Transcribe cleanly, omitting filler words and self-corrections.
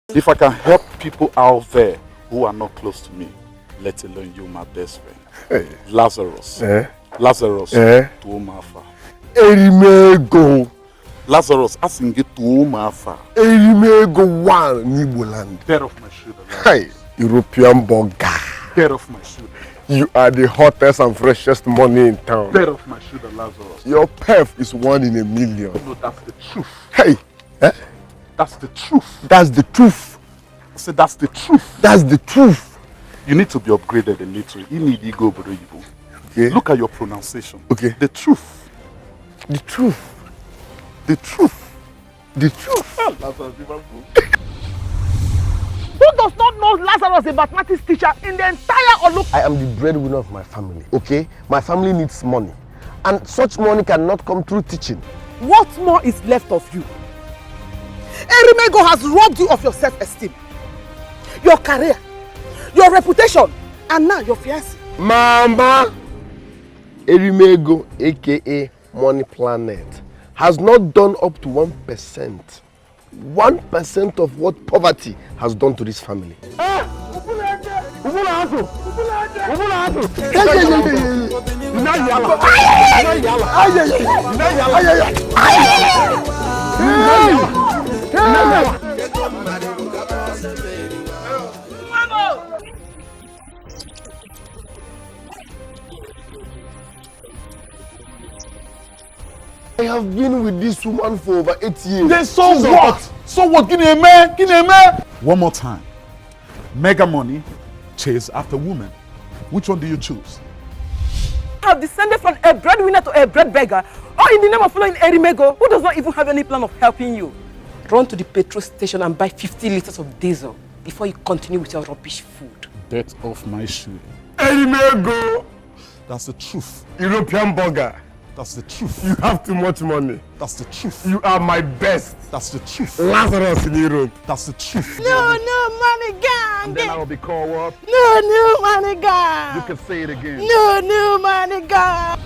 If I can help people out there who are not close to me, let alone you, my best friend, Hey. Lazarus. Lazarus, to Umafa. Erimego. Lazarus, asking it to Umafa. Erimego one Niboland. Bed of my shoulder. Hey, European burger. Bed of my shoulder. You are the hottest and freshest money in town. Bed of my shoulder, Lazarus. Your perf is 1 in a million. No, that's the truth. Hey, That's the truth. that's the truth. I said that's the truth. That's the truth. You need to be upgraded a little. You need ego, but evil. Okay. Look at your pronunciation. Okay. The truth. The truth. The truth. The truth. Who does not know Lazarus, a mathematics teacher in the entire Olu? I am the breadwinner of my family, okay? My family needs money. And such money cannot come through teaching. What more is left of you? Erimego has robbed you of your self-esteem, your career, your reputation, and now your fiancé. Mama! Erimego, aka Money Planet, has not done up to 1%. 1% of what poverty has done to this family. I have been with this woman for over 8 years. Then so what? So what? Give me a man. Give me a man. One more time. Mega money, chase after woman. Which one do you choose? Have descended from a breadwinner to a bread beggar, or in the name of following Erimego, who does not even have any plan of helping you. Run to the petrol station and buy 50 liters of diesel before you continue with your rubbish food. Bet off my shoe. Erimego, That's the truth. European burger. That's the truth. You have too much money. That's the truth. You are my best. That's the truth. Lazarus in Europe. That's the truth. No money gang. And then I will be called what? No money gang. You can say it again. No money gang.